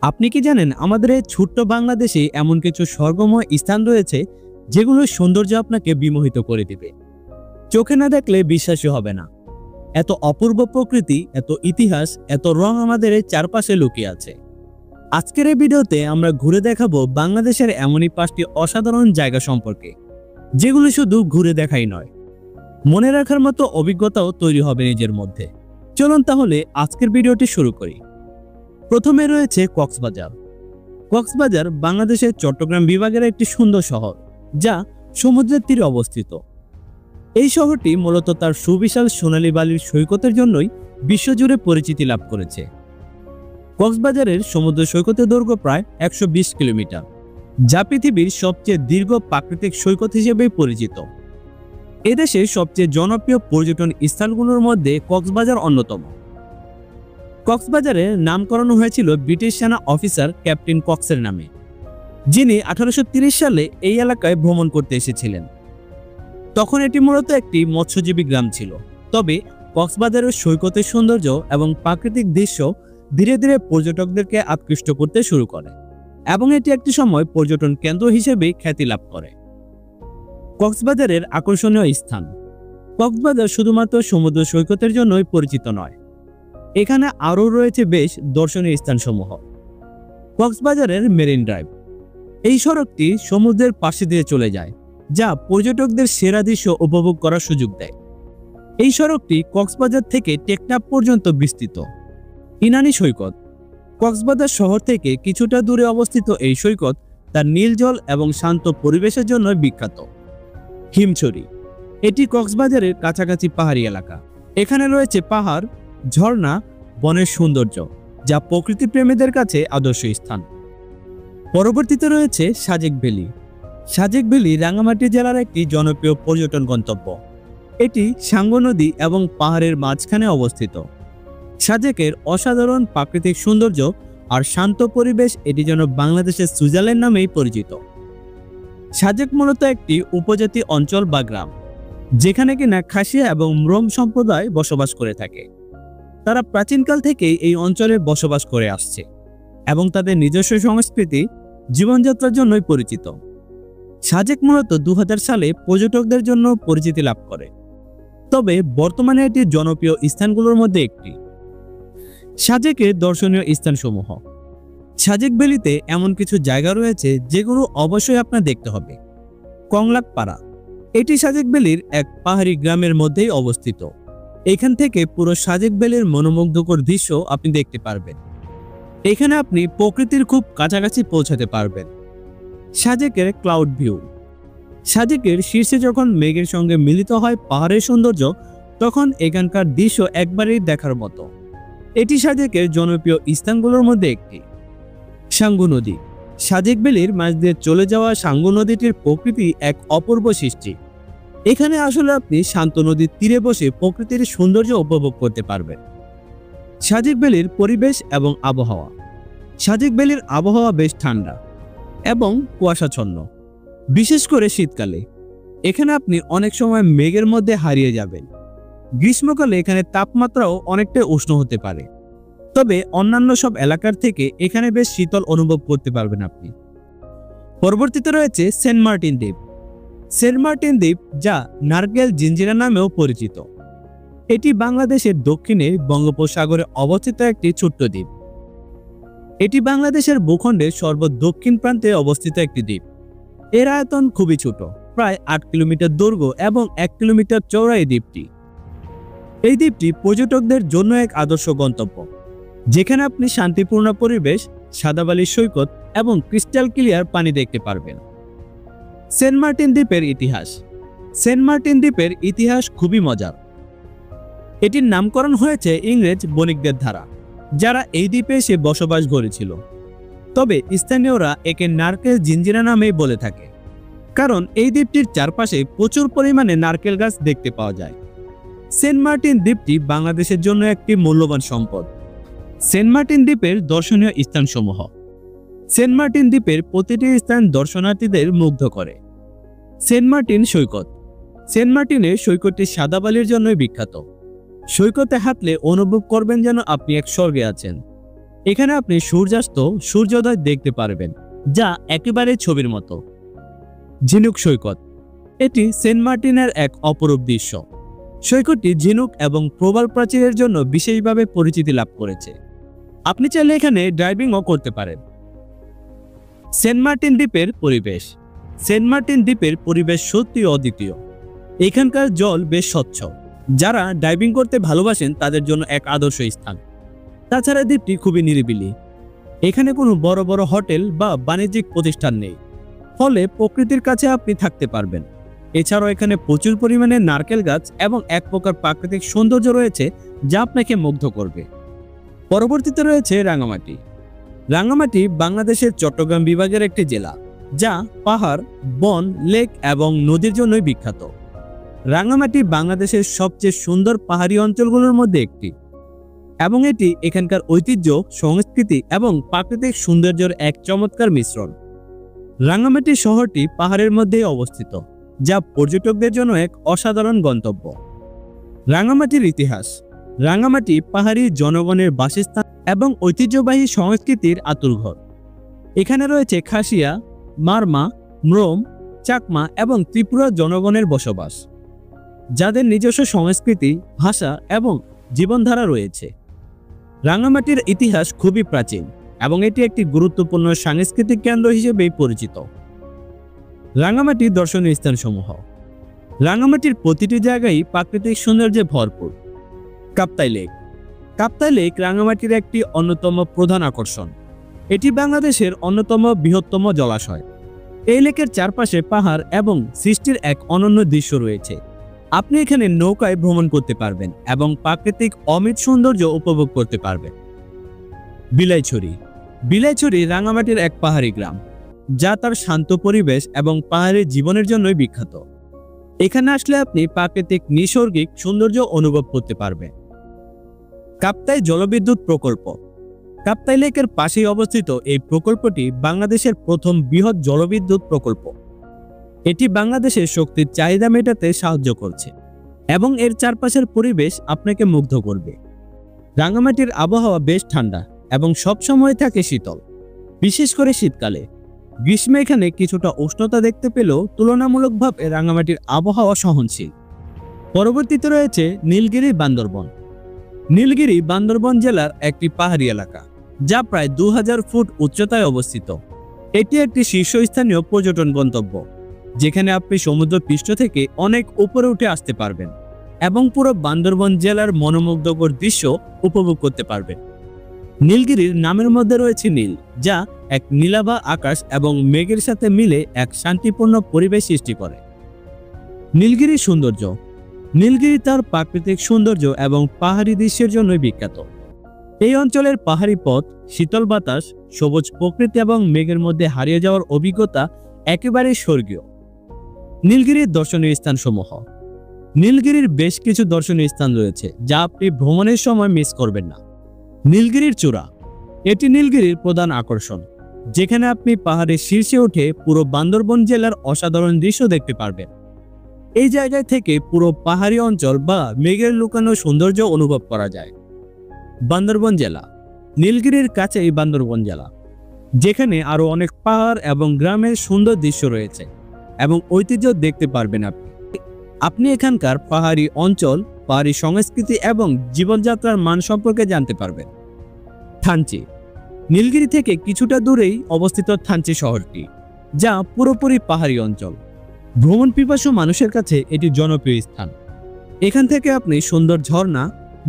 আপনি কি জানেন আমাদের এই ছোট্ট বাংলাদেশে এমন কিছু স্বর্গময় স্থান রয়েছে যেগুলোর সৌন্দর্য আপনাকে বিমোহিত করে দিবে। চোখে না দেখলে বিশ্বাসই হবে না। এত অপূর্ব প্রকৃতি, এত ইতিহাস, এত রং আমাদের এই চারপাশে লুকিয়ে আছে। আজকের এই ভিডিওতে আমরা ঘুরে দেখাবো বাংলাদেশের এমনই 5টি অসাধারণ জায়গা সম্পর্কে, যেগুলো শুধু ঘুরে দেখাই নয়, মনে রাখার মতো অভিজ্ঞতাও তৈরি হবে নিজের মধ্যে। চলুন তাহলে আজকের ভিডিওটি শুরু করি। প্রথমে রয়েছে কক্সবাজার। কক্সবাজার বাংলাদেশের চট্টগ্রাম বিভাগের একটি সুন্দর শহর, যা সমুদ্রের তীরে অবস্থিত। এই শহরটি মূলত তার সুবিশাল সোনালী বালির সৈকতের জন্যই বিশ্বজুড়ে পরিচিতি লাভ করেছে। কক্সবাজারের সমুদ্র সৈকতের দৈর্ঘ্য প্রায় 120 কিলোমিটার, যা পৃথিবীর সবচেয়ে দীর্ঘ প্রাকৃতিক সৈকত হিসেবে পরিচিত। এদেশের সবচেয়ে জনপ্রিয় পর্যটন স্থানগুলোর মধ্যে কক্সবাজার অন্যতম। কক্সবাজারের নামকরণ হয়েছিল ব্রিটিশ সেনা অফিসার ক্যাপ্টেন কক্সের নামে, যিনি 1830 সালে এই এলাকায় ভ্রমণ করতে এসেছিলেন। তখন এটি মূলত একটি মৎস্যজীবী গ্রাম ছিল। তবে কক্সবাজারের সৈকতের সৌন্দর্য এবং প্রাকৃতিক দৃশ্য ধীরে ধীরে পর্যটকদেরকে আকৃষ্ট করতে শুরু করে এবং এটি একটি সময় পর্যটন কেন্দ্র হিসেবে খ্যাতি লাভ করে। কক্সবাজারের আকর্ষণীয় স্থান। কক্সবাজার শুধুমাত্র সমুদ্র সৈকতের জন্যই পরিচিত নয়, এখানে আরও রয়েছে বেশ দর্শনীয় স্থানসমূহ। কক্সবাজারের মেরিন ড্রাইভ। এই সড়কটি সমুদ্রের পাশে দিয়ে চলে যায়, যা পর্যটকদের সেরা দৃশ্য উপভোগ করার সুযোগ দেয়। এই সড়কটি কক্সবাজার থেকে টেকনাফ পর্যন্ত বিস্তৃত। ইনানী সৈকত। কক্সবাজার শহর থেকে কিছুটা দূরে অবস্থিত এই সৈকত তার নীল জল এবং শান্ত পরিবেশের জন্য বিখ্যাত। হিমছড়ি। এটি কক্সবাজারের কাছাকাছি পাহাড়ি এলাকা। এখানে রয়েছে পাহাড়, ঝর্ণা, বনের সৌন্দর্য, যা প্রকৃতিপ্রেমীদের কাছে আদর্শ স্থান। পরবর্তীতে রয়েছে সাজেক ভ্যালি। সাজেক ভ্যালি রাঙ্গামাটি জেলার একটি জনপ্রিয় পর্যটন গন্তব্য। এটি সাঙ্গু নদী এবং পাহাড়ের মাঝখানে অবস্থিত। সাজেকের অসাধারণ প্রাকৃতিক সৌন্দর্য আর শান্ত পরিবেশ এটি যেন বাংলাদেশের সুইজারল্যান্ড নামেই পরিচিত। সাজেক মূলত একটি উপজাতি অঞ্চল বা গ্রাম, যেখানে কিনা খাসিয়া এবং মরম সম্প্রদায় বসবাস করে থাকে। তারা প্রাচীনকাল থেকেই এই অঞ্চলে বসবাস করে আসছে এবং তাদের নিজস্ব সংস্কৃতি, জীবনযাত্রার জন্যই পরিচিত। সাজেক মূলত 2000 সালে পর্যটকদের জন্য পরিচিতি লাভ করে, তবে বর্তমানে এটি জনপ্রিয় স্থানগুলোর মধ্যে একটি। সাজেকের দর্শনীয় স্থানসমূহ। সাজেক ভ্যালিতে এমন কিছু জায়গা রয়েছে যেগুলো অবশ্যই আপনার দেখতে হবে। কংলাক পাড়া। এটি সাজেক ভ্যালির এক পাহাড়ি গ্রামের মধ্যেই অবস্থিত। এখান থেকে পুরো সাজেক ভ্যালির মনোমুগ্ধকর দৃশ্য আপনি দেখতে পারবেন। এখানে আপনি প্রকৃতির খুব কাছাকাছি পৌঁছাতে পারবেন। সাজেকের ক্লাউড ভিউ। সাজেকের শীর্ষে যখন মেঘের সঙ্গে মিলিত হয় পাহাড়ের সৌন্দর্য, তখন এখানকার দৃশ্য একবারেই দেখার মতো। এটি সাজেকের জনপ্রিয় স্থানগুলোর মধ্যে একটি। সাঙ্গু নদী। সাজেক ভ্যালির মাঝ দিয়ে চলে যাওয়া সাঙ্গু নদীটির প্রকৃতি এক অপূর্ব সৃষ্টি। এখানে আসলে আপনি শান্ত নদীর তীরে বসে প্রকৃতির সৌন্দর্য উপভোগ করতে পারবেন। সাজেক ভ্যালির পরিবেশ এবং আবহাওয়া। সাজেক ভ্যালির আবহাওয়া বেশ ঠান্ডা এবং কুয়াশাচ্ছন্ন, বিশেষ করে শীতকালে। এখানে আপনি অনেক সময় মেঘের মধ্যে হারিয়ে যাবেন। গ্রীষ্মকালে এখানে তাপমাত্রাও অনেকটাই উষ্ণ হতে পারে, তবে অন্যান্য সব এলাকার থেকে এখানে বেশ শীতল অনুভব করতে পারবেন আপনি। পরবর্তীতে রয়েছে সেন্ট মার্টিন দ্বীপ। সেন্ট মার্টিন দ্বীপ, যা নারকেল জিঞ্জিরা নামেও পরিচিত, এটি বাংলাদেশের দক্ষিণে বঙ্গোপসাগরে অবস্থিত একটি ছোট্ট দ্বীপ। এটি বাংলাদেশের ভূখণ্ডের সর্বদক্ষিণ প্রান্তে অবস্থিত একটি দ্বীপ। এর আয়তন খুবই ছোট, প্রায় 8 কিলোমিটার দৈর্ঘ্য এবং 1 কিলোমিটার চওড়া এই দ্বীপটি। এই দ্বীপটি পর্যটকদের জন্য এক আদর্শ গন্তব্য, যেখানে আপনি শান্তিপূর্ণ পরিবেশ, সাদাবালির সৈকত এবং ক্রিস্টাল ক্লিয়ার পানি দেখতে পারবেন। সেন্ট মার্টিন দ্বীপের ইতিহাস। সেন্ট মার্টিন দ্বীপের ইতিহাস খুবই মজার। এটির নামকরণ হয়েছে ইংরেজ বণিকদের দ্বারা, যারা এই দ্বীপে এসে বসবাস গড়েছিল। তবে স্থানীয়রা একে নারকেল জিঞ্জিরা নামেই বলে থাকে, কারণ এই দ্বীপটির চারপাশে প্রচুর পরিমাণে নারকেল গাছ দেখতে পাওয়া যায়। সেন্ট মার্টিন দ্বীপটি বাংলাদেশের জন্য একটি মূল্যবান সম্পদ। সেন্ট মার্টিন দ্বীপের দর্শনীয় স্থানসমূহ। সেন্ট মার্টিন দ্বীপের প্রতিটি স্থান দর্শনার্থীদের মুগ্ধ করে। সেন্ট মার্টিন সৈকত। সেন্ট মার্টিনের সৈকতটি সাদা বালির জন্যই বিখ্যাত। সৈকতে হাঁটলে অনুভব করবেন যেন আপনি এক স্বর্গে আছেন। এখানে আপনি সূর্যাস্ত সূর্যোদয় দেখতে পারবেন, যা একেবারে ছবির মতো। ঝিনুক সৈকত, এটি সেন্ট মার্টিনের এক অপরূপ দৃশ্য। সৈকতটি ঝিনুক এবং প্রবাল প্রাচীরের জন্য বিশেষভাবে পরিচিতি লাভ করেছে। আপনি চাইলে এখানে ড্রাইভিংও করতে পারেন। সেন্ট মার্টিন দ্বীপের পরিবেশ, সেন্ট মার্টিন দ্বীপের পরিবেশ সত্যি অদ্বিতীয়। এখানকার জল বেশ স্বচ্ছ, যারা ডাইভিং করতে ভালোবাসেন তাদের জন্য এক আদর্শ স্থান। তাছাড়া দ্বীপটি খুবই নিরিবিলি। এখানে কোনো বড় বড় হোটেল বা বাণিজ্যিক প্রতিষ্ঠান নেই, ফলে প্রকৃতির কাছে আপনি থাকতে পারবেন। এছাড়াও এখানে প্রচুর পরিমাণে নারকেল গাছ এবং এক প্রকার প্রাকৃতিক সৌন্দর্য রয়েছে, যা আপনাকে মুগ্ধ করবে। পরবর্তীতে রয়েছে রাঙামাটি। রাঙামাটি বাংলাদেশের চট্টগ্রাম বিভাগের একটি জেলা, যা পাহাড়, বন, লেক এবং নদীর জন্যই বিখ্যাত। রাঙামাটি বাংলাদেশের সবচেয়ে সুন্দর পাহাড়ি অঞ্চলগুলোর মধ্যে একটি, এবং এটি এখানকার ঐতিহ্য, সংস্কৃতি এবং প্রাকৃতিক সৌন্দর্যের এক চমৎকার মিশ্রণ। রাঙামাটি শহরটি পাহাড়ের মধ্যেই অবস্থিত, যা পর্যটকদের জন্য এক অসাধারণ গন্তব্য। রাঙামাটির ইতিহাস, রাঙামাটি পাহাড়ি জনগণের বাসস্থান এবং ঐতিহ্যবাহী সংস্কৃতির আতুরঘর। এখানে রয়েছে খাসিয়া, মারমা, ম্রোম, চাকমা এবং ত্রিপুরা জনগণের বসবাস, যাদের নিজস্ব সংস্কৃতি, ভাষা এবং জীবনধারা রয়েছে। রাঙামাটির ইতিহাস খুবই প্রাচীন এবং এটি একটি গুরুত্বপূর্ণ সাংস্কৃতিক কেন্দ্র হিসেবেই পরিচিত। রাঙামাটির দর্শনীয় স্থানসমূহ, রাঙামাটির প্রতিটি জায়গায় প্রাকৃতিক সৌন্দর্যে ভরপুর। কাপ্তাই লেক, কাপ্তাই লেক রাঙামাটির একটি অন্যতম প্রধান আকর্ষণ। এটি বাংলাদেশের অন্যতম বৃহত্তম জলাশয়। এই লেকের চারপাশে পাহাড় এবং সৃষ্টির এক অনন্য দৃশ্য রয়েছে। আপনি এখানে নৌকায় ভ্রমণ করতে পারবেন এবং প্রাকৃতিক অমিত সৌন্দর্য উপভোগ করতে পারবেন। বিলাইছড়ি, বিলাইছড়ি রাঙামাটির এক পাহাড়ি গ্রাম, যা তার শান্ত পরিবেশ এবং পাহাড়ি জীবনের জন্যই বিখ্যাত। এখানে আসলে আপনি প্রাকৃতিক নৈসর্গিক সৌন্দর্য অনুভব করতে পারবেন। কাপ্তাই জলবিদ্যুৎ প্রকল্প, কাপ্তাই লেকের পাশেই অবস্থিত এই প্রকল্পটি বাংলাদেশের প্রথম বৃহৎ জলবিদ্যুৎ প্রকল্প। এটি বাংলাদেশের শক্তির চাহিদা মেটাতে সাহায্য করছে এবং এর চারপাশের পরিবেশ আপনাকে মুগ্ধ করবে। রাঙামাটির আবহাওয়া বেশ ঠান্ডা এবং সবসময় থাকে শীতল, বিশেষ করে শীতকালে। গ্রীষ্মে এখানে কিছুটা উষ্ণতা দেখতে পেলেও তুলনামূলকভাবে রাঙামাটির আবহাওয়া সহনশীল। পরবর্তীতে রয়েছে নীলগিরি বান্দরবন। নীলগিরি বান্দরবন জেলার একটি পাহাড়ি এলাকা, যা প্রায় 2000 ফুট উচ্চতায় অবস্থিত। এটি একটি শীর্ষস্থানীয় পর্যটন গন্তব্য, যেখানে আপনি সমুদ্র পৃষ্ঠ থেকে অনেক উপরে উঠে আসতে পারবেন এবং পুরো বান্দরবন জেলার মনোমুগ্ধকর দৃশ্য উপভোগ করতে পারবেন। নীলগিরির নামের মধ্যে রয়েছে নীল, যা এক নীলাভা আকাশ এবং মেঘের সাথে মিলে এক শান্তিপূর্ণ পরিবেশ সৃষ্টি করে। নীলগিরির সৌন্দর্য, নীলগিরি তার প্রাকৃতিক সৌন্দর্য এবং পাহাড়ি দৃশ্যের জন্যই বিখ্যাত। এই অঞ্চলের পাহাড়ি পথ, শীতল বাতাস, সবুজ প্রকৃতি এবং মেঘের মধ্যে হারিয়ে যাওয়ার অভিজ্ঞতা একেবারে স্বর্গীয়। নীলগিরির দর্শনীয় স্থানসমূহ, নীলগিরির বেশ কিছু দর্শনীয় স্থান রয়েছে, যা আপনি ভ্রমণের সময় মিস করবেন না। নীলগিরির চূড়া, এটি নীলগিরির প্রধান আকর্ষণ, যেখানে আপনি পাহাড়ের শীর্ষে উঠে পুরো বান্দরবন জেলার অসাধারণ দৃশ্য দেখতে পারবেন। এই জায়গা থেকে পুরো পাহাড়ি অঞ্চল বা মেঘের লুকানো সৌন্দর্য অনুভব করা যায়। বান্দরবন জেলা, নীলগিরির কাছেই বান্দরবন জেলা, যেখানে আরো অনেক পাহাড় এবং গ্রামের সুন্দর দৃশ্য রয়েছে এবং ঐতিহ্য দেখতে পারবেন। আপনি এখানকার পাহাড়ি অঞ্চল, পাহাড়ি সংস্কৃতি এবং জীবনযাত্রার মান সম্পর্কে জানতে পারবেন। থানচি, নীলগিরি থেকে কিছুটা দূরেই অবস্থিত থানচি শহরটি, যা পুরোপুরি পাহাড়ি অঞ্চল। ভ্রমণ পিপাসু মানুষের কাছে এটি জনপ্রিয় স্থান। এখান থেকে আপনি সুন্দর ঝর্ণা,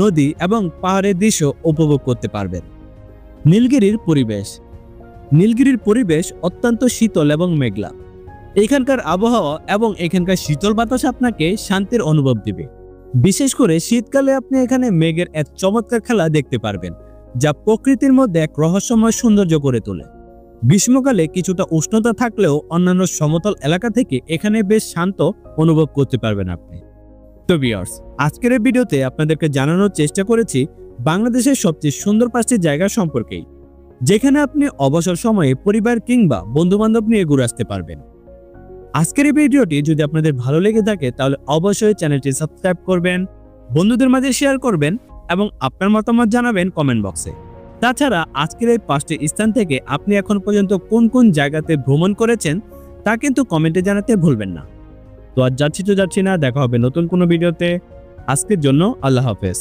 নদী এবং পাহাড়ের দৃশ্য উপভোগ করতে পারবেন। নীলগিরির পরিবেশ, নীলগিরির পরিবেশ অত্যন্ত শীতল এবং মেঘলা। এখানকার আবহাওয়া এবং এখানকার শীতল বাতাস আপনাকে শান্তির অনুভব দিবে। বিশেষ করে শীতকালে আপনি এখানে মেঘের এক চমৎকার খেলা দেখতে পারবেন, যা প্রকৃতির মধ্যে এক রহস্যময় সৌন্দর্য করে তোলে। গ্রীষ্মকালে কিছুটা উষ্ণতা থাকলেও অন্যান্য সমতল এলাকা থেকে এখানে বেশ শান্ত অনুভব করতে পারবেন আপনি। তো ভিউয়ার্স, আজকের এই ভিডিওতে আপনাদেরকে জানানোর চেষ্টা করেছি বাংলাদেশের সবচেয়ে সুন্দর 5টি জায়গা সম্পর্কেই, যেখানে আপনি অবসর সময়ে পরিবার কিংবা বন্ধু-বান্ধব নিয়ে ঘুরে আসতে পারবেন। আজকের এই ভিডিওটি যদি আপনাদের ভালো লেগে থাকে তাহলে অবশ্যই চ্যানেলটি সাবস্ক্রাইব করবেন, বন্ধুদের মাঝে শেয়ার করবেন এবং আপনার মতামত জানাবেন কমেন্ট বক্সে। তাছাড়া আজকের এই 5টি স্থান থেকে আপনি এখন পর্যন্ত কোন কোন জায়গাতে ভ্রমণ করেছেন তা কিন্তু কমেন্টে জানাতে ভুলবেন না। তো আর যাচ্ছি না, দেখা হবে নতুন কোনো ভিডিওতে। আজকের জন্য আল্লাহ হাফেজ।